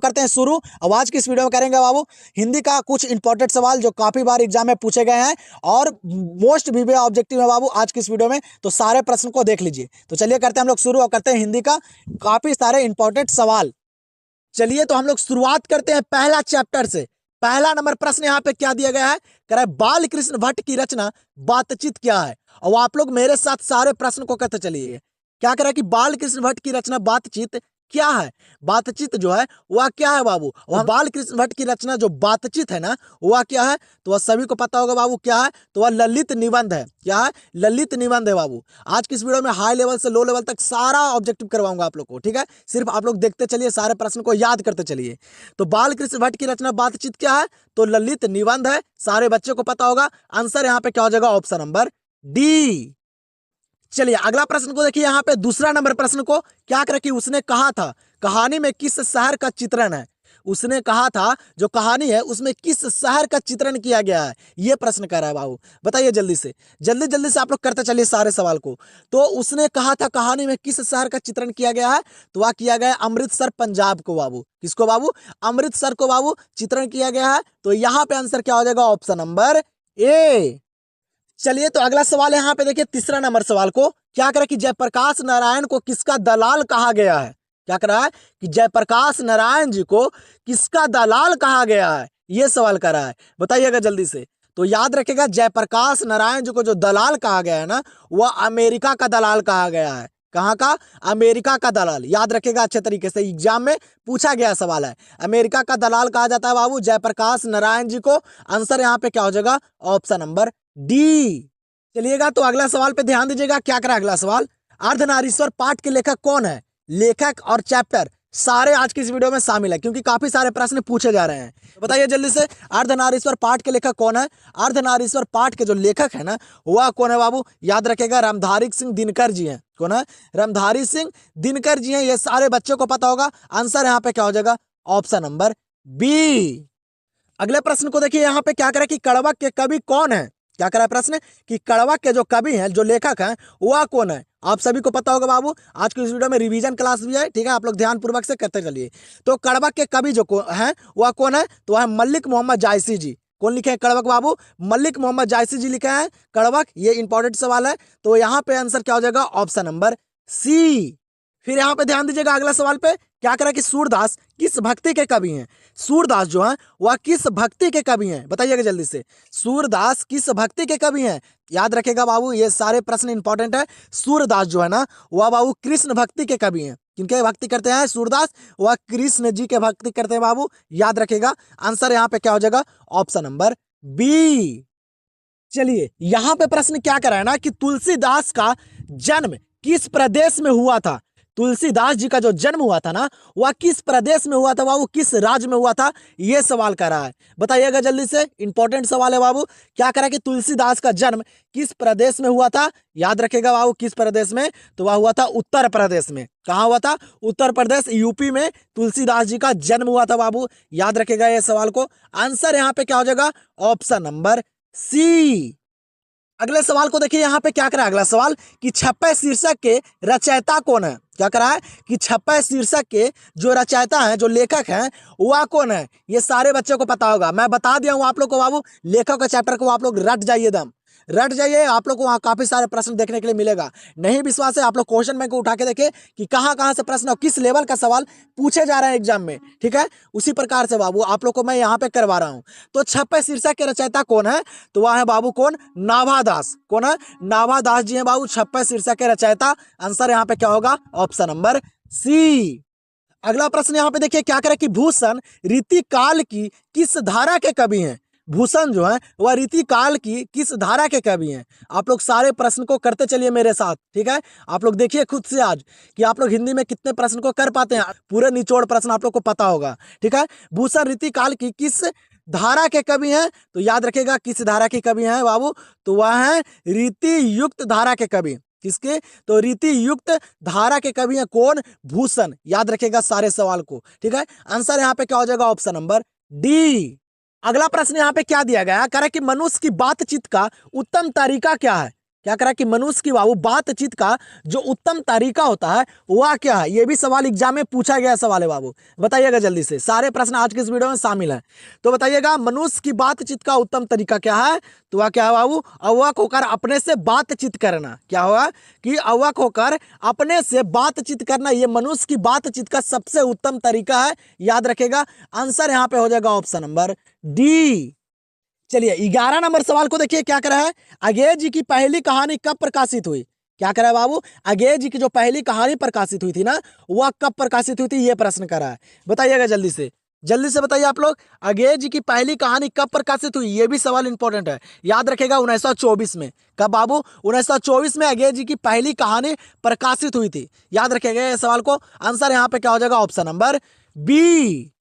करते हैं शुरू। अब आज की इस वीडियो में करेंगे बाबू हिंदी का कुछ इंपॉर्टेंट सवाल जो काफी बार एग्जाम में पूछे गए हैं और मोस्ट वीवीआई ऑब्जेक्टिव है बाबू आज की इस वीडियो में, तो सारे प्रश्न को देख लीजिए। तो चलिए करते हैं हम लोग शुरू और करते हैं हिंदी का काफी सारे इंपॉर्टेंट सवाल। चलिए तो हम लोग शुरुआत करते हैं पहला चैप्टर से। पहला नंबर प्रश्न यहाँ पे क्या दिया गया है, कह रहा है बाल कृष्ण भट्ट की रचना बातचीत क्या है। और आप लोग मेरे साथ सारे प्रश्न को कहते चलिए। क्या कह रहा है कि बाल कृष्ण भट्ट की रचना बातचीत क्या है। बातचीत जो है वह क्या है बाबू, वह बाल कृष्ण भट्ट की रचना जो बातचीत है ना वह क्या है, तो वह सभी को पता होगा बाबू क्या है, तो वह ललित निबंध है। क्या है, ललित निबंध है बाबू। आज की इस वीडियो में हाई लेवल से लो लेवल तक सारा ऑब्जेक्टिव करवाऊंगा आप लोग को, ठीक है। सिर्फ आप लोग देखते चलिए, सारे प्रश्न को याद करते चलिए। तो बाल कृष्ण भट्ट की रचना बातचीत क्या है, तो ललित निबंध है, सारे बच्चों को पता होगा। आंसर यहाँ पे क्या हो जाएगा, ऑप्शन नंबर डी। चलिए अगला प्रश्न को देखिए। यहाँ पे दूसरा नंबर प्रश्न को क्या करे कि उसने कहा था कहानी में किस शहर का चित्रण है। उसने कहा था जो कहानी है उसमें किस शहर का चित्रण किया गया है, ये प्रश्न कर रहा है बाबू। बताइए जल्दी से, जल्दी जल्दी से आप लोग करते चलिए सारे सवाल को। तो उसने कहा था कहानी में किस शहर का चित्रण किया गया है, तो वह किया गया अमृतसर पंजाब को बाबू। किसको बाबू, अमृतसर को बाबू चित्रण किया गया है। तो यहाँ पे आंसर क्या हो जाएगा, ऑप्शन नंबर ए। चलिए तो अगला सवाल यहाँ पे देखिए, तीसरा नंबर सवाल को क्या करा कि जयप्रकाश नारायण को किसका दलाल कहा गया है। क्या कर रहा है कि जयप्रकाश नारायण जी को किसका दलाल कहा गया है, ये सवाल कर रहा है। बताइएगा जल्दी से। तो याद रखिएगा जयप्रकाश नारायण जी को जो दलाल कहा गया है ना, वह अमेरिका का दलाल कहा गया है। कहाँ का, अमेरिका का दलाल। याद रखिएगा अच्छे तरीके से, एग्जाम में पूछा गया सवाल है। अमेरिका का दलाल कहा जाता है बाबू जयप्रकाश नारायण जी को। आंसर यहाँ पे क्या हो जाएगा, ऑप्शन नंबर डी। चलिएगा तो अगला सवाल पे ध्यान दीजिएगा। क्या करा अगला सवाल, अर्धनारीश्वर पाठ के लेखक कौन है। लेखक और चैप्टर सारे आज की इस वीडियो में शामिल है क्योंकि काफी सारे प्रश्न पूछे जा रहे हैं। तो बताइए जल्दी से, अर्धनारीश्वर पाठ के लेखक कौन है। अर्धनारीश्वर पाठ के जो लेखक है ना वह कौन है बाबू, याद रखेगा रामधारी सिंह दिनकर जी हैं। कौन है, रामधारी सिंह दिनकर जी हैं। ये सारे बच्चों को पता होगा। आंसर यहाँ पे क्या हो जाएगा, ऑप्शन नंबर बी। अगले प्रश्न को देखिए। यहाँ पे क्या करें कि कड़वक के कवि कौन है। क्या करा प्रश्न कि कड़वक के जो कवि हैं जो लेखक हैं वह कौन है। आप सभी को पता होगा बाबू, आज की इस वीडियो में रिवीजन क्लास भी है, ठीक है। आप लोग ध्यान पूर्वक से करते चलिए। तो कड़वक के कवि जो हैं वह कौन है, तो वह मलिक मोहम्मद जायसी जी। कौन लिखे हैं कड़वक बाबू, मलिक मोहम्मद जायसी जी लिखे हैं कड़वक। ये इंपॉर्टेंट सवाल है। तो यहाँ पे आंसर क्या हो जाएगा, ऑप्शन नंबर सी। फिर यहाँ पे ध्यान दीजिएगा अगला सवाल पे। क्या करा कि सूरदास किस भक्ति के कवि हैं। सूरदास जो है वह किस भक्ति के कवि हैं, बताइएगा जल्दी से। सूरदास किस भक्ति के कवि हैं। याद रखेगा बाबू, ये सारे प्रश्न इंपॉर्टेंट है। सूरदास जो है ना वह बाबू कृष्ण भक्ति के कवि हैं। किनके भक्ति करते हैं सूरदास, वह कृष्ण जी के भक्ति करते हैं बाबू। याद रखेगा। आंसर यहाँ पे क्या हो जाएगा, ऑप्शन नंबर बी। चलिए यहाँ पे प्रश्न क्या कर रहा है ना कि तुलसीदास का जन्म किस प्रदेश में हुआ था। तुलसीदास जी का जो जन्म हुआ था ना वह किस प्रदेश में हुआ था बाबू, किस राज्य में हुआ था, यह सवाल कर रहा है। बताइएगा जल्दी से, इंपॉर्टेंट सवाल है बाबू। क्या करा कि तुलसीदास का जन्म किस प्रदेश में हुआ था। याद रखेगा बाबू किस प्रदेश में, तो वह हुआ था उत्तर प्रदेश में। कहाँ हुआ था, उत्तर प्रदेश यूपी में तुलसीदास जी का जन्म हुआ था बाबू। याद रखेगा ये सवाल को। आंसर यहाँ पे क्या हो जाएगा, ऑप्शन नंबर सी। अगले सवाल को देखिए। यहाँ पे क्या करा अगला सवाल कि छप्पय शीर्षक के रचयिता कौन है। क्या करा है कि छप्पय शीर्षक के जो रचयिता हैं जो लेखक हैं वह कौन है, ये सारे बच्चों को पता होगा। मैं बता दिया हूँ आप लोग को बाबू, लेखक का चैप्टर को आप लोग रट जाइए, दम रट जाइए। आप लोग को वहाँ काफी सारे प्रश्न देखने के लिए मिलेगा। नहीं विश्वास है आप लोग क्वेश्चन बैंक को उठा के देखे कि कहाँ कहाँ से प्रश्न और किस लेवल का सवाल पूछे जा रहे हैं एग्जाम में, ठीक है। उसी प्रकार से बाबू आप लोग को मैं यहाँ पे करवा रहा हूँ। तो छप्पय शीर्षक के रचयिता कौन है, तो वह है बाबू कौन, नाभादास। कौन है, नाभादास जी हैं बाबू छप्पय शीर्षक के रचयिता। आंसर यहाँ पे क्या होगा, ऑप्शन नंबर सी। अगला प्रश्न यहाँ पे देखिए। क्या करे कि भूषण रीति काल की किस धारा के कवि हैं। भूषण जो है वह रीति काल की किस धारा के कवि हैं। आप लोग सारे प्रश्न को करते चलिए मेरे साथ, ठीक है। आप लोग देखिए खुद से आज कि आप लोग हिंदी में कितने प्रश्न को कर पाते हैं। पूरे निचोड़ प्रश्न आप लोग को पता होगा, ठीक है। भूषण रीति काल की किस धारा के कवि हैं, तो याद रखेगा किस धारा के कवि हैं बाबू, तो वह है रीति युक्त धारा के कवि। किसके, तो रीति युक्त धारा के कवि हैं कौन, भूषण। याद रखेगा सारे सवाल को, ठीक है। आंसर यहाँ पे क्या हो जाएगा, ऑप्शन नंबर डी। अगला प्रश्न यहाँ पे क्या दिया गया है, कह रहा है कि मनुष्य की बातचीत का उत्तम तरीका क्या है। क्या करा कि मनुष्य की बाबू बातचीत का जो उत्तम तरीका होता है वह क्या है। ये भी सवाल एग्जाम में पूछा गया सवाल है बाबू, बताइएगा जल्दी से। सारे प्रश्न आज के इस वीडियो में शामिल हैं, तो बताइएगा मनुष्य की बातचीत का उत्तम तरीका क्या है। तो वह क्या है बाबू, अवक होकर अपने से बातचीत करना। क्या होगा कि अवक होकर अपने से बातचीत करना, ये मनुष्य की बातचीत का सबसे उत्तम तरीका है, याद रखेगा। आंसर यहां पे हो जाएगा ऑप्शन नंबर डी। चलिए 11 नंबर सवाल को देखिए, क्या करा है, अगेय जी की पहली कहानी कब प्रकाशित हुई। क्या करा है बाबू, अगेय जी की जो पहली कहानी प्रकाशित हुई थी ना, वह कब प्रकाशित हुई थी, ये प्रश्न करा है, बताइएगा जल्दी से बताइए आप लोग। अगेय जी की पहली कहानी कब प्रकाशित हुई, ये भी सवाल इंपॉर्टेंट है, याद रखेगा 1924 में। कब बाबू, 1924 में अगेय जी की पहली कहानी प्रकाशित हुई थी, याद रखेगा ये सवाल को। आंसर यहाँ पे क्या हो जाएगा, ऑप्शन नंबर बी।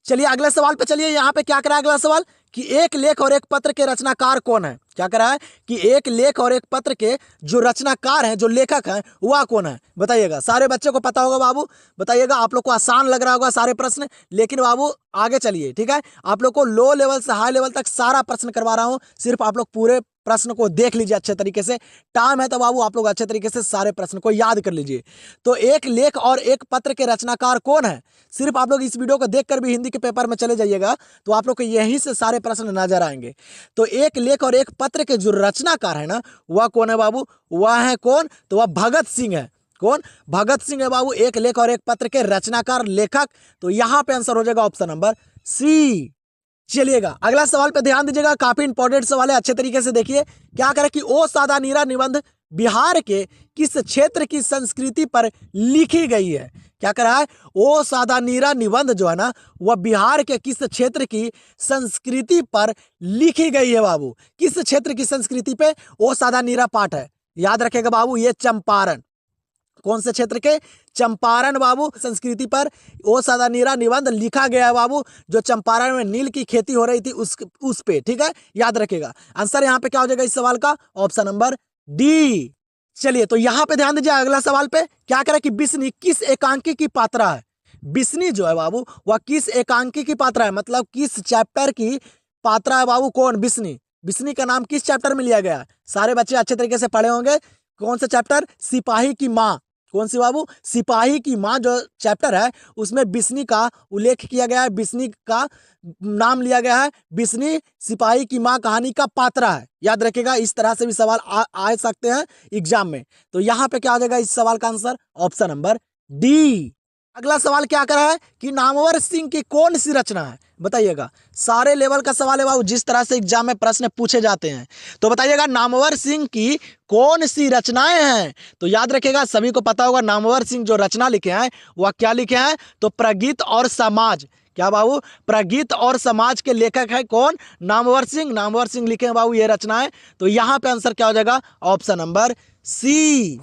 चलिए अगले सवाल पे चलिए, यहाँ पे क्या करा है अगला सवाल कि एक लेख और एक पत्र के रचनाकार कौन है। क्या करा है कि एक लेख और एक पत्र के जो रचनाकार हैं, जो लेखक हैं, वह कौन है, बताइएगा। सारे बच्चे को पता होगा बाबू, बताइएगा। आप लोग को आसान लग रहा होगा सारे प्रश्न, लेकिन बाबू आगे चलिए, ठीक है। आप लोग को लो लेवल से हाई लेवल तक सारा प्रश्न करवा रहा हूं, सिर्फ आप लोग पूरे प्रश्न को देख लीजिए अच्छे तरीके से। टाइम है तो बाबू आप लोग अच्छे तरीके से सारे प्रश्न को याद कर लीजिए। तो एक लेख और एक पत्र के रचनाकार कौन है, सिर्फ आप लोग इस वीडियो को देखकर भी हिंदी के पेपर में चले जाइएगा तो आप लोग को यहीं से सारे प्रश्न नजर आएंगे। तो एक लेख और एक पत्र के जो रचनाकार है ना, वह कौन है बाबू, वह है कौन, तो वह भगत सिंह है। कौन, भगत सिंह है बाबू, एक लेख और एक पत्र के रचनाकार लेखक। तो यहां पे आंसर हो जाएगा ऑप्शन नंबर सी। चलिएगा अगला सवाल पे ध्यान दीजिएगा, काफी इंपॉर्टेंट सवाल है, अच्छे तरीके से देखिए। क्या करे कि ओ सादा नीरा निबंध बिहार के किस क्षेत्र की संस्कृति पर लिखी गई है। क्या करा है, ओ सादा नीरा निबंध जो है ना, वह बिहार के किस क्षेत्र की संस्कृति पर लिखी गई है बाबू। किस क्षेत्र की संस्कृति पे ओ सादा नीरा पाठ है, याद रखेगा बाबू, ये चंपारण। कौन से क्षेत्र के, चंपारण बाबू संस्कृति पर ओ सादा नीरा निबंध लिखा गया है बाबू, जो चंपारण में नील की खेती हो रही थी उस पे, ठीक है, याद रखेगा। आंसर यहाँ पे क्या हो जाएगा इस सवाल का, ऑप्शन नंबर डी। चलिए तो यहाँ पे ध्यान दीजिए अगला सवाल पे, क्या करें कि बिस्नी किस एकांकी की पात्रा है। बिस्नी जो है बाबू वह किस एकांकी की पात्रा है, मतलब किस चैप्टर की पात्रा है बाबू, कौन, बिस्नी। बिस्नी का नाम किस चैप्टर में लिया गया है, सारे बच्चे अच्छे तरीके से पढ़े होंगे। कौन सा चैप्टर, सिपाही की माँ। कौन सी बाबू, सिपाही की माँ जो चैप्टर है उसमें बिस्नी का उल्लेख किया गया है, बिस्नी का नाम लिया गया है। बिस्नी सिपाही की माँ कहानी का पात्रा है, याद रखिएगा। इस तरह से भी सवाल आ सकते हैं एग्जाम में। तो यहाँ पे क्या आ जाएगा इस सवाल का आंसर, ऑप्शन नंबर डी। अगला सवाल क्या करा है कि नामवर सिंह की कौन सी रचना है, बताइएगा। सारे लेवल का सवाल है बाबू, जिस तरह से एग्जाम में प्रश्न पूछे जाते हैं। तो बताइएगा नामवर सिंह की कौन सी रचनाएं हैं। तो याद रखिएगा, सभी को पता होगा नामवर सिंह जो रचना लिखे हैं वह क्या लिखे हैं, तो प्रगीत और समाज। क्या बाबू, प्रगीत और समाज के लेखक है कौन, नामवर सिंह। नामवर सिंह लिखे हैं बाबू ये रचनाएं। तो यहाँ पे आंसर क्या हो जाएगा, ऑप्शन नंबर सी।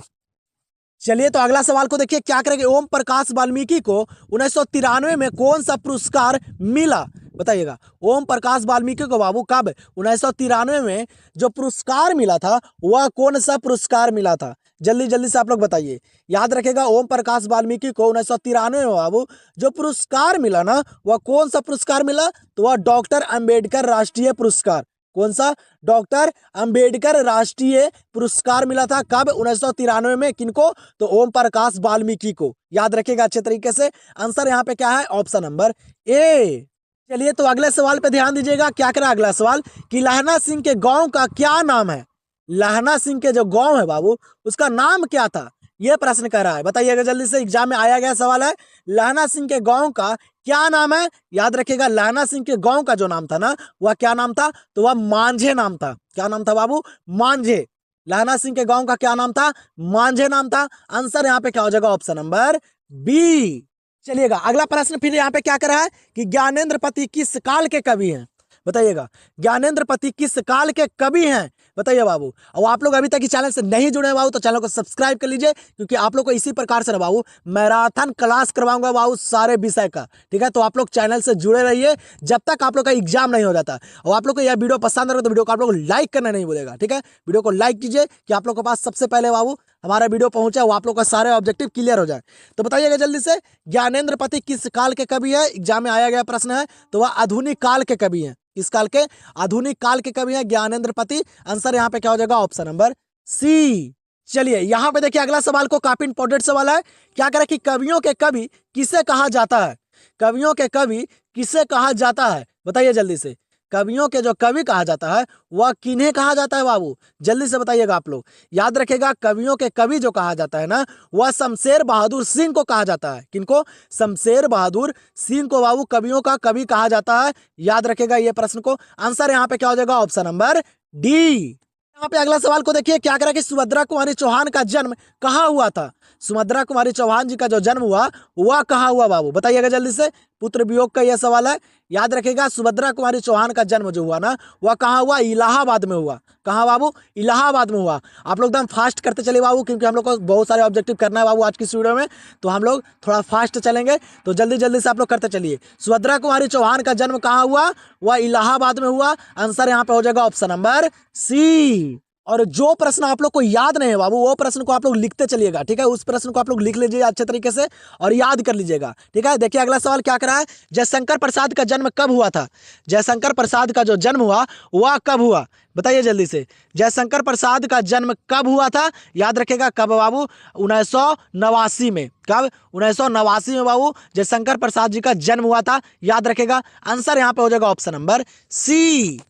चलिए तो अगला सवाल को देखिए, क्या करेंगे, ओम प्रकाश वाल्मीकि को 1993 में कौन सा पुरस्कार मिला, बताइएगा। ओम प्रकाश वाल्मीकि को बाबू कब, 1993 में जो पुरस्कार मिला था वह कौन सा पुरस्कार मिला था, जल्दी से आप लोग बताइए। याद रखेगा ओम प्रकाश वाल्मीकि को 1993 में बाबू जो पुरस्कार मिला ना, वह कौन सा पुरस्कार मिला, तो वह डॉक्टर अंबेडकर राष्ट्रीय पुरस्कार। कौन सा, डॉक्टर अंबेडकर राष्ट्रीय पुरस्कार मिला था कब, 1993 में। किनको, तो ओम प्रकाश वाल्मीकि को, याद रखिएगा अच्छे तरीके से। आंसर यहाँ पे क्या है, ऑप्शन नंबर ए। चलिए तो अगले सवाल पे ध्यान दीजिएगा, क्या करा अगला सवाल कि लहना सिंह के गांव का क्या नाम है। लहना सिंह के जो गांव है बाबू उसका नाम क्या था, यह प्रश्न कर रहा है, बताइएगा जल्दी से। एग्जाम में आया गया सवाल है, लहना सिंह के गांव का क्या नाम है। याद रखिएगा लहना सिंह के गांव का जो नाम था ना, वह क्या नाम था, तो वह मांझे नाम था। क्या नाम था बाबू, मांझे। लहना सिंह के गांव का क्या नाम था, मांझे नाम था। आंसर यहाँ पे क्या हो जाएगा, ऑप्शन नंबर बी। चलिएगा अगला प्रश्न फिर यहाँ पे क्या कर रहा है कि ज्ञानेंद्र पति किस काल के कवि हैं, बताइएगा। ज्ञानेंद्र पति किस काल के कवि हैं, बताइए बाबू। और आप लोग अभी तक इस चैनल से नहीं जुड़े हैं बाबू तो चैनल को सब्सक्राइब कर लीजिए, क्योंकि आप लोग को इसी प्रकार से ना बाबू मैराथन क्लास करवाऊंगा बाबू सारे विषय का, ठीक है। तो आप लोग चैनल से जुड़े रहिए जब तक आप लोग का एग्जाम नहीं हो जाता। और आप लोग को यह वीडियो पसंद आ रहा है तो वीडियो को आप लोग लाइक करना नहीं भूलेगा, ठीक है। वीडियो को लाइक कीजिए कि आप लोग के पास सबसे पहले बाबू हमारा वीडियो पहुंचे, वो आप लोग का सारे ऑब्जेक्टिव क्लियर हो जाए। तो बताइएगा जल्दी से, ज्ञानेंद्र पति किस काल के कवि है, एग्जाम में आया गया प्रश्न है। तो वह आधुनिक काल के कवि हैं। किस काल के, आधुनिक काल के कवि हैं ज्ञानेंद्र पति। आंसर यहाँ पे क्या हो जाएगा, ऑप्शन नंबर सी। चलिए यहाँ पे देखिए अगला सवाल को काफी इंपॉर्टेंट सवाल है। क्या करें कि कवियों के कवि किसे कहा जाता है? कवियों के कवि किसे कहा जाता है? बताइए जल्दी से। कवियों के जो कवि कहा जाता है वह किन्हें कहा जाता है बाबू? जल्दी से बताइएगा आप लोग। याद रखेगा कवियों के कवि जो कहा जाता है ना वह शमशेर बहादुर सिंह को कहा जाता है। किनको? शमशेर बहादुर सिंह को बाबू कवियों का कवि कहा जाता है। याद रखेगा ये प्रश्न को। आंसर यहाँ पे क्या हो जाएगा? Option number D. यहाँ पे अगला सवाल को देखिए। क्या करा कि सुभद्रा कुमारी चौहान का जन्म कहाँ हुआ था? सुभद्रा कुमारी चौहान जी का जो जन्म हुआ वह कहाँ हुआ बाबू? बताइएगा जल्दी से। पुत्र वियोग का यह सवाल है। याद रखेगा सुभद्रा कुमारी चौहान का जन्म जो हुआ ना वह कहाँ हुआ? इलाहाबाद में हुआ। कहाँ बाबू? इलाहाबाद में हुआ। आप लोग एकदम फास्ट करते चले बाबू, क्योंकि हम लोग को बहुत सारे ऑब्जेक्टिव करना है बाबू आज की इस वीडियो में, तो हम लोग थोड़ा फास्ट चलेंगे। तो जल्दी जल्दी से आप लोग करते चलिए। सुभद्रा कुमारी चौहान का जन्म कहाँ हुआ? वह इलाहाबाद में हुआ। आंसर यहाँ पे हो जाएगा ऑप्शन नंबर सी। और जो प्रश्न आप लोग को याद नहीं है बाबू वो प्रश्न को आप लोग लिखते चलिएगा, ठीक है? उस प्रश्न को आप लोग लिख लीजिए अच्छे तरीके से और याद कर लीजिएगा, ठीक है? देखिए अगला सवाल क्या कर रहा है। जयशंकर प्रसाद का जन्म कब हुआ था? जयशंकर प्रसाद का जो जन्म हुआ वह कब हुआ? बताइए जल्दी से। जयशंकर प्रसाद का जन्म कब हुआ था? याद रखेगा कब बाबू? 1989 में। कब? 1989 में बाबू जयशंकर प्रसाद जी का जन्म हुआ था। याद रखेगा। आंसर यहाँ पे हो जाएगा ऑप्शन नंबर सी।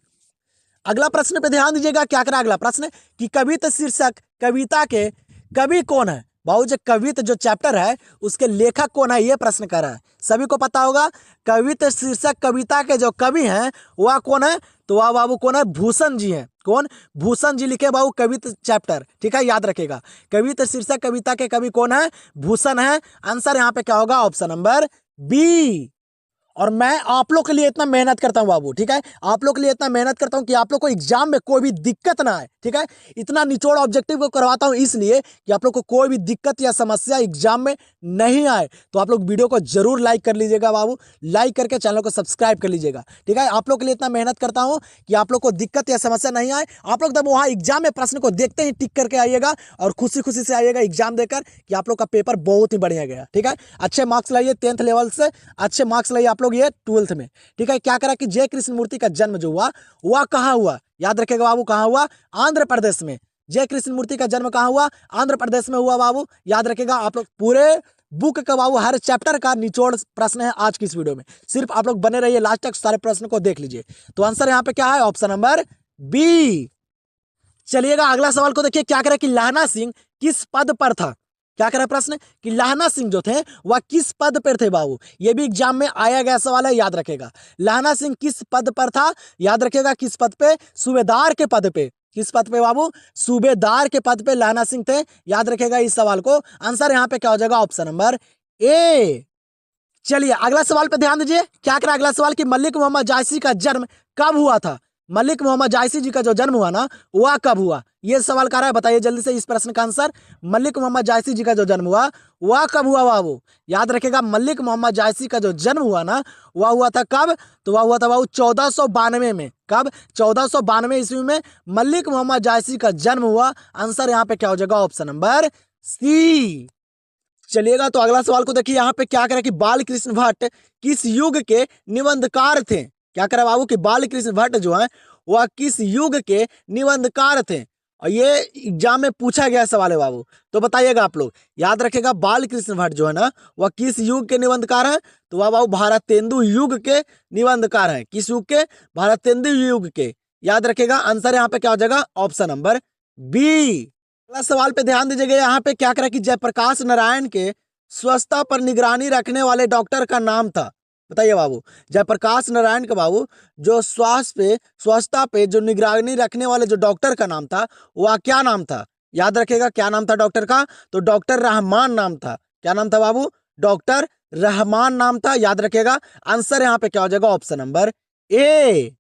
अगला प्रश्न पे ध्यान दीजिएगा। क्या करा अगला प्रश्न कि कविता शीर्षक कविता के कवि कौन है? बाबू जो कविता जो चैप्टर है उसके लेखक कौन है ये प्रश्न कर रहा है। सभी को पता होगा कविता शीर्षक कविता के जो कवि हैं वह कौन है? तो वह बाबू कौन है? भूषण जी हैं। कौन? भूषण जी लिखे बाबू कविता चैप्टर, ठीक है? याद रखेगा कविता शीर्षक कविता के कवि कौन है? भूषण है। आंसर यहाँ पे क्या होगा? Option number B. और मैं आप लोग के लिए इतना मेहनत करता हूं बाबू, ठीक है? आप लोग के लिए इतना मेहनत करता हूं कि आप लोग को एग्जाम में कोई भी दिक्कत ना आए, ठीक है? इतना निचोड़ ऑब्जेक्टिव को करवाता हूं इसलिए कि आप लोग को कोई भी दिक्कत या समस्या एग्जाम में नहीं आए। तो आप लोग वीडियो को जरूर लाइक कर लीजिएगा बाबू, लाइक करके चैनल को सब्सक्राइब कर लीजिएगा, ठीक है? आप लोग के लिए इतना मेहनत करता हूँ कि आप लोग को दिक्कत या समस्या नहीं आए। आप लोग जब वहाँ एग्जाम में प्रश्न को देखते ही टिक करके आइएगा और खुशी खुशी से आइएगा एग्जाम देकर कि आप लोग का पेपर बहुत ही बढ़िया गया, ठीक है? अच्छे मार्क्स लाइए 10th लेवल से, अच्छे मार्क्स लाइए आप लोग ये 12th में, ठीक है? क्या करा कि जय कृष्ण मूर्ति का जन्म जो हुआ वह कहाँ हुआ? याद रखेगा बाबू कहाँ हुआ? आंध्र प्रदेश में। जय कृष्ण मूर्ति का जन्म कहाँ हुआ? आंध्र प्रदेश में हुआ बाबू। याद रखेगा। आप लोग पूरे बुक का बाबू हर चैप्टर का निचोड़ प्रश्न है आज की इस वीडियो में, सिर्फ आप लोग बने रहिए लास्ट तक, सारे प्रश्न को देख लीजिए। तो आंसर यहाँ पे क्या है? Option number B. चलिएगा अगला सवाल को देखिए। क्या करें कि लहना सिंह किस पद पर था? क्या करें प्रश्न कि लहना सिंह जो थे वह किस पद पर थे बाबू? ये भी एग्जाम में आया गया सवाल है, याद रखेगा। लहना सिंह किस पद पर था? याद रखेगा किस पद पे? सूबेदार के पद पे। किस पद पे बाबू? सूबेदार के पद पे लहना सिंह थे। याद रखेगा इस सवाल को। आंसर यहाँ पे क्या हो जाएगा? Option number A. चलिए अगला सवाल पे ध्यान दीजिए। क्या करा अगला सवाल कि मलिक मोहम्मद जायसी का जन्म कब हुआ था? मलिक मोहम्मद जायसी जी का जो जन्म हुआ ना वह कब हुआ? ये सवाल कर रहा है, बताइए जल्दी से इस प्रश्न का आंसर। मलिक मोहम्मद जायसी जी का जो जन्म हुआ वह कब हुआ बाबू? याद रखेगा मलिक मोहम्मद जायसी का जो जन्म हुआ ना वह हुआ था कब? तो वह हुआ था बाबू 1492 में। कब? 1492 ईस्वी में मलिक मोहम्मद जायसी का जन्म हुआ। आंसर यहाँ पे क्या हो जाएगा? Option number C. चलिएगा तो अगला सवाल को देखिए। यहाँ पे क्या करें कि बाल कृष्ण भट्ट किस युग के निबंधकार थे? क्या करें बाबू कि बाल कृष्ण भट्ट जो है वह किस युग के निबंधकार थे? और ये एग्जाम में पूछा गया सवाल है बाबू, तो बताइएगा आप लोग। याद रखेगा बाल कृष्ण भट्ट जो है ना वह किस युग के निबंधकार हैं? तो वह बाबू भारतेंदु युग के निबंधकार हैं। किस युग के? भारतेंदु युग के। याद रखेगा। आंसर यहाँ पे क्या हो जाएगा? Option number B. अगला सवाल पे ध्यान दीजिएगा। यहाँ पे क्या करा कि जयप्रकाश नारायण के स्वच्छता पर निगरानी रखने वाले डॉक्टर का नाम था। बताइए बाबू। जयप्रकाश नारायण के बाबू जो स्वच्छता पे जो निगरानी रखने वाले जो डॉक्टर का नाम था वह क्या नाम था? याद रखेगा क्या नाम था डॉक्टर का? तो डॉक्टर रहमान नाम था। क्या नाम था बाबू? डॉक्टर रहमान नाम था। याद रखेगा। आंसर यहाँ पे क्या हो जाएगा? Option number A.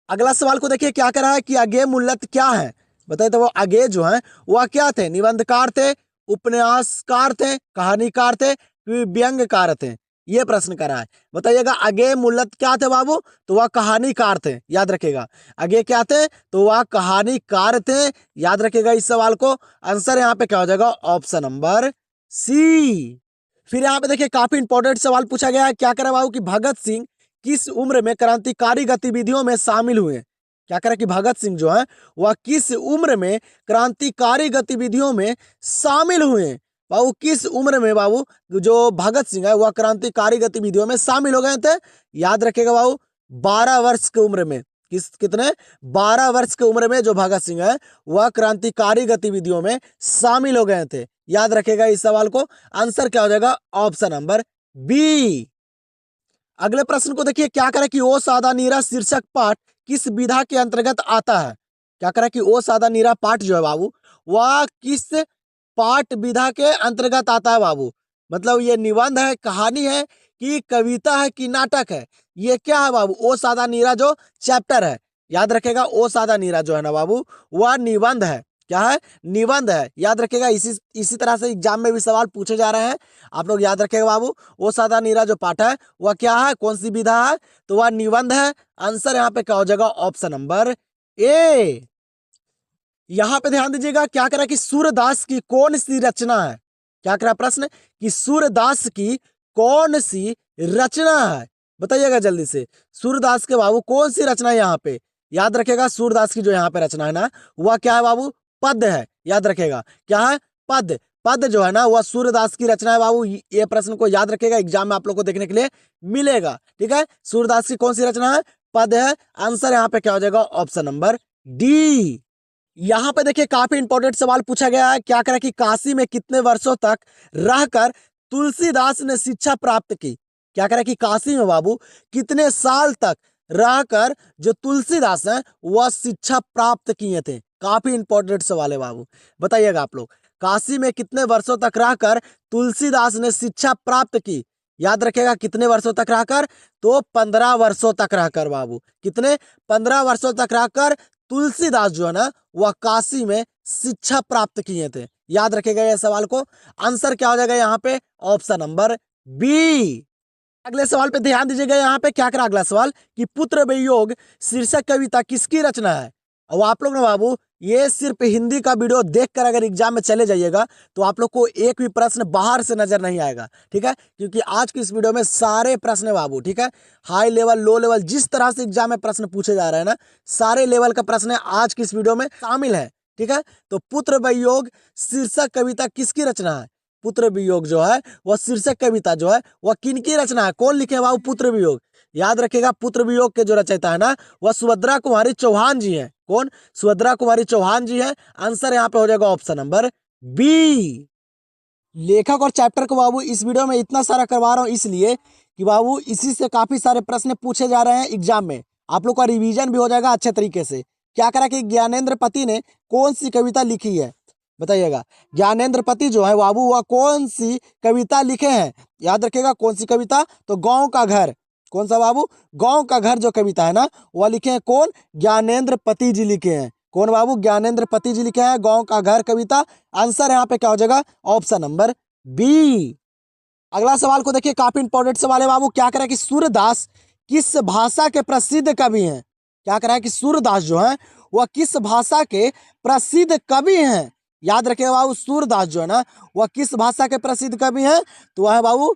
अगला सवाल को देखिए। क्या करा है कि अगे मुल्लत क्या है? बताइए तो वो आगे जो है वह क्या थे? निबंधकार थे, उपन्यासकार थे, कहानीकार थे, व्यंग्यकार थे? ये प्रश्न करा है। बताइएगा आगे मुल्लत क्या थे बाबू? तो वह कहानीकार थे। याद रखेगा। आगे क्या थे? तो वह कहानीकार थे। याद रखेगा इस सवाल को। आंसर यहाँ पे क्या हो जाएगा? Option number C. फिर यहाँ पे देखिए काफी इंपॉर्टेंट सवाल पूछा गया है। क्या करा बाबू कि भगत सिंह किस उम्र में क्रांतिकारी गतिविधियों में शामिल हुए? क्या करा कि भगत सिंह जो है वह किस उम्र में क्रांतिकारी गतिविधियों में शामिल हुए। बाबू किस उम्र में बाबू जो भगत सिंह है वह क्रांतिकारी गतिविधियों में शामिल हो गए थे? याद रखिएगा बाबू 12 वर्ष की उम्र में। कितने 12 वर्ष की उम्र में जो भगत सिंह है वह क्रांतिकारी गतिविधियों में शामिल हो गए थे। याद रखिएगा इस सवाल को। आंसर क्या हो जाएगा? Option number B. अगले प्रश्न को देखिए, क्या करें कि ओ सादा नीरा शीर्षक पाठ किस विधा के अंतर्गत आता है? क्या करें कि ओ सादा नीरा पाठ जो है बाबू वह किस पाठ विधा के अंतर्गत आता है बाबू? मतलब ये निबंध है, कहानी है कि कविता है कि नाटक है? ये क्या है बाबू? ओ सादा नीरा जो चैप्टर है, याद रखेगा ओ सादा नीरा जो है ना बाबू वह निबंध है। क्या है? निबंध है। याद रखेगा। इसी तरह से एग्जाम में भी सवाल पूछे जा रहे हैं, आप लोग याद रखेगा बाबू। ओ सादा नीरा जो पाठ है वह क्या है, कौन सी विधा है? तो वह निबंध है। आंसर यहाँ पे क्या हो जाएगा? Option number A. यहां पे ध्यान दीजिएगा, क्या करा कि सूरदास की कौन सी रचना है? क्या करा प्रश्न कि सूरदास की कौन सी रचना है? बताइएगा जल्दी से। सूरदास के बाबू कौन सी रचना है यहाँ पे? याद रखेगा सूरदास की जो यहाँ पे रचना है ना वह क्या है बाबू? पद्य है। याद रखेगा क्या है? पद्य। पद्य जो है ना वह सूरदास की रचना है बाबू। ये प्रश्न को याद रखेगा, एग्जाम में आप लोग को देखने के लिए मिलेगा। ठीक है, सूरदास की कौन सी रचना है? पद्य है। आंसर यहाँ पे क्या हो जाएगा? Option number D. यहाँ पे देखिए काफी इंपॉर्टेंट सवाल पूछा गया है। क्या करें कि काशी में कितने वर्षों तक रहकर तुलसीदास ने शिक्षा प्राप्त की? क्या करें कि काशी में बाबू कितने साल तक रहकर जो तुलसीदास हैं वह शिक्षा प्राप्त किए थे? काफी इंपॉर्टेंट सवाल है बाबू, बताइएगा आप लोग। काशी में कितने वर्षों तक रहकर तुलसीदास ने शिक्षा प्राप्त की? याद रखेगा कितने वर्षों तक रहकर? तो 15 वर्षों तक रहकर बाबू। कितने? 15 वर्षों तक रहकर तुलसीदास जो है ना वह काशी में शिक्षा प्राप्त किए थे। याद रखेगा यह सवाल को। आंसर क्या हो जाएगा यहाँ पे? Option number B. अगले सवाल पे ध्यान दीजिएगा। यहाँ पे क्या करा अगला सवाल कि पुत्र वियोग शीर्षक कविता किसकी रचना है? और आप लोग ना बाबू ये सिर्फ हिंदी का वीडियो देखकर अगर एग्जाम में चले जाइएगा तो आप लोग को एक भी प्रश्न बाहर से नजर नहीं आएगा। ठीक है, क्योंकि आज की इस वीडियो में सारे प्रश्न है बाबू। ठीक है, हाई लेवल लो लेवल जिस तरह से एग्जाम में प्रश्न पूछे जा रहे हैं ना सारे लेवल का प्रश्न आज की इस वीडियो में शामिल है। ठीक है, तो पुत्र वियोग शीर्षक कविता किसकी रचना है? पुत्र वियोग जो है वह शीर्षक कविता जो है वह किनकी रचना है? कौन लिखे बाबू पुत्र वियोग? याद रखेगा पुत्र वियोग के जो रचयिता है ना वह सुभद्रा कुमारी चौहान जी हैं। कौन? सुभद्रा कुमारी चौहान जी हैं। आंसर यहाँ पे हो जाएगा ऑप्शन नंबर बी। लेखक और चैप्टर को बाबू इस वीडियो में इतना सारा करवा रहा हूँ इसलिए कि बाबू इसी से काफी सारे प्रश्न पूछे जा रहे हैं एग्जाम में, आप लोग का रिवीजन भी हो जाएगा अच्छे तरीके से। क्या करा कि ज्ञानेंद्र पति ने कौन सी कविता लिखी है? बताइएगा। ज्ञानेंद्र पति जो है बाबू वह कौन सी कविता लिखे हैं? याद रखेगा कौन सी कविता? तो गांव का घर। कौन सा बाबू? गांव का घर जो कविता है ना वह लिखे हैं कौन? ज्ञानेंद्र पति जी लिखे हैं। कौन बाबू? ज्ञानेंद्र पति जी लिखे हैं गांव का घर कविता। आंसर यहाँ पे क्या हो जाएगा? Option number B. अगला सवाल को देखिए, काफी इंपॉर्टेंट सवाल है बाबू। क्या करा कि सूरदास किस भाषा के प्रसिद्ध कवि हैं? क्या करा कि सूरदास जो है वह किस भाषा के प्रसिद्ध कवि हैं? याद रखिएगा बाबू सूरदास जो है ना वह किस भाषा के प्रसिद्ध कवि हैं? तो वह है बाबू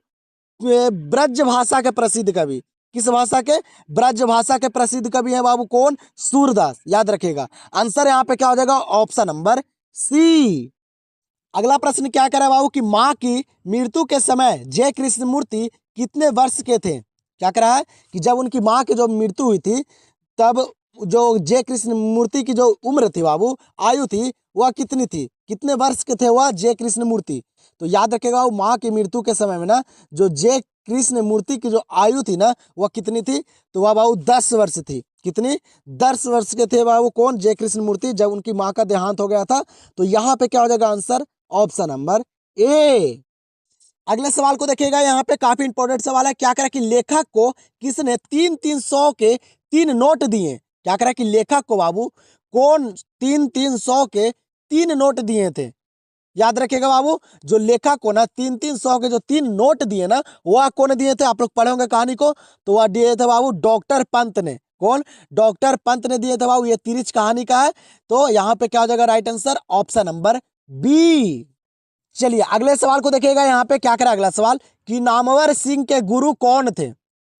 ब्रज भाषा के प्रसिद्ध कवि। किस भाषा के? ब्रज भाषा के प्रसिद्ध कवि हैं बाबू। कौन? सूरदास। याद रखिएगा। आंसर यहाँ पे क्या हो जाएगा? Option number C. अगला प्रश्न क्या करा बाबू कि माँ की मृत्यु के समय जय कृष्णमूर्ति कितने वर्ष के थे? क्या करा है कि जब उनकी माँ की जो मृत्यु हुई थी तब जो जय कृष्णमूर्ति की जो उम्र थी बाबू, आयु थी, वह कितनी थी? कितने वर्ष के थे वह जय कृष्णमूर्ति? तो याद रखेगा बाबू माँ की मृत्यु के समय में ना जो जय कृष्णमूर्ति की जो आयु थी ना वह कितनी थी? तो वह बाबू 10 वर्ष थी। कितनी? 10 वर्ष के थे बाबू। कौन? जय कृष्णमूर्ति, जब उनकी माँ का देहांत हो गया था। तो यहाँ पे क्या हो जाएगा आंसर? Option number A. अगले सवाल को देखिएगा, यहाँ पे काफी इंपॉर्टेंट सवाल है। क्या करा कि लेखक को किसने 300 के 3 नोट दिए? क्या करा कि लेखक को बाबू कौन 300 के 3 नोट दिए थे? याद रखिएगा बाबू जो लेखक को ना 300 के जो 3 नोट दिए ना वह कौन दिए थे? आप लोग पढ़े होंगे कहानी को, तो वह दिए थे बाबू डॉक्टर पंत ने। कौन? डॉक्टर पंत ने दिए थे बाबू। ये तिरछ कहानी का है। तो यहाँ पे क्या हो जाएगा right answer? Option number B. चलिए अगले सवाल को देखिएगा। यहाँ पे क्या करा अगला सवाल कि नामवर सिंह के गुरु कौन थे?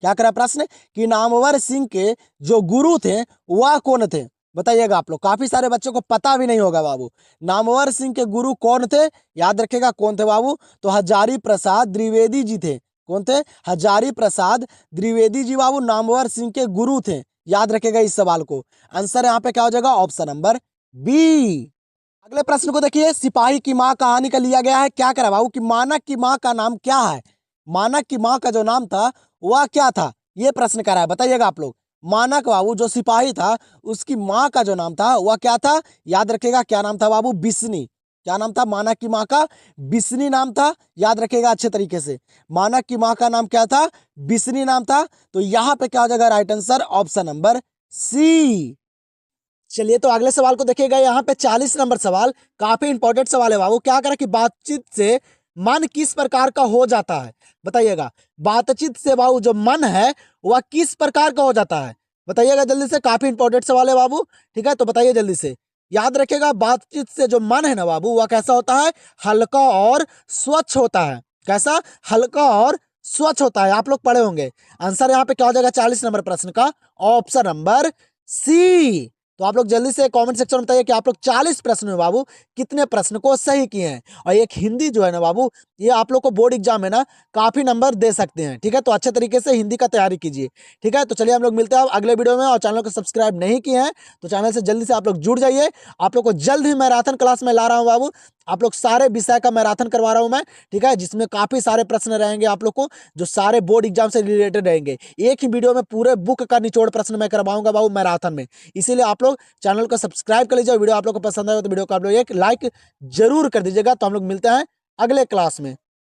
क्या करा प्रश्न कि नामवर सिंह के जो गुरु थे वह कौन थे? बताइएगा आप लोग, काफी सारे बच्चों को पता भी नहीं होगा बाबू। नामवर सिंह के गुरु कौन थे? याद रखेगा कौन थे बाबू? तो हजारी प्रसाद द्विवेदी जी थे। कौन थे? हजारी प्रसाद द्विवेदी जी बाबू नामवर सिंह के गुरु थे। याद रखेगा इस सवाल को। आंसर यहाँ पे क्या हो जाएगा? Option number B. अगले प्रश्न को देखिए, सिपाही की माँ कहानी का लिया गया है। क्या करा बाबू कि मानक की माँ का नाम क्या है? मानक की माँ का जो नाम था वह क्या था? ये प्रश्न करा है, बताइएगा आप लोग। मानक बाबू जो सिपाही था उसकी माँ का जो नाम था वह क्या था? याद रखेगा क्या नाम था बाबू? बिस्नी। क्या नाम था मानक की माँ का? बिस्नी नाम था। याद रखेगा अच्छे तरीके से। मानक की माँ का नाम क्या था? बिस्नी नाम था। तो यहाँ पे क्या हो जाएगा right answer? Option number C. चलिए तो अगले सवाल को देखिएगा। यहाँ पे 40 नंबर सवाल काफी इंपॉर्टेंट सवाल है बाबू। क्या करा कि बातचीत से मन किस प्रकार का हो जाता है? बताइएगा। बातचीत से बाबू जो मन है वह किस प्रकार का हो जाता है? बताइएगा जल्दी से, काफी इंपॉर्टेंट सवाल है बाबू। ठीक है, तो बताइए जल्दी से। याद रखिएगा, बातचीत से जो मन है ना बाबू वह कैसा होता है? हल्का और स्वच्छ होता है। कैसा? हल्का और स्वच्छ होता है। आप लोग पढ़े होंगे। आंसर यहाँ पे क्या हो जाएगा 40 नंबर प्रश्न का? Option number C. तो आप लोग जल्दी से कमेंट सेक्शन में बताइए कि आप लोग 40 प्रश्न में बाबू कितने प्रश्न को सही किए हैं। और एक हिंदी जो है ना बाबू, ये आप लोग को बोर्ड एग्जाम में ना काफी नंबर दे सकते हैं। ठीक है, तो अच्छे तरीके से हिंदी का तैयारी कीजिए। ठीक है, तो चलिए हम लोग मिलते हैं अगले वीडियो में। और चैनल को सब्सक्राइब नहीं किए हैं तो चैनल से जल्दी से आप लोग जुड़ जाइए। आप लोग को जल्द ही मैराथन क्लास में ला रहा हूँ बाबू। आप लोग सारे विषय का मैराथन करवा रहा हूँ मैं। ठीक है, जिसमें काफी सारे प्रश्न रहेंगे आप लोग को, जो सारे बोर्ड एग्जाम से रिलेटेड रहेंगे। एक ही वीडियो में पूरे बुक का निचोड़ प्रश्न मैं करवाऊंगा बाबू मैराथन में। इसीलिए आप लोग चैनल को सब्सक्राइब कर लीजिए। वीडियो आप लोग को पसंद आए तो वीडियो को आप लोग एक लाइक जरूर कर दीजिएगा। तो हम लोग मिलते हैं अगले क्लास में।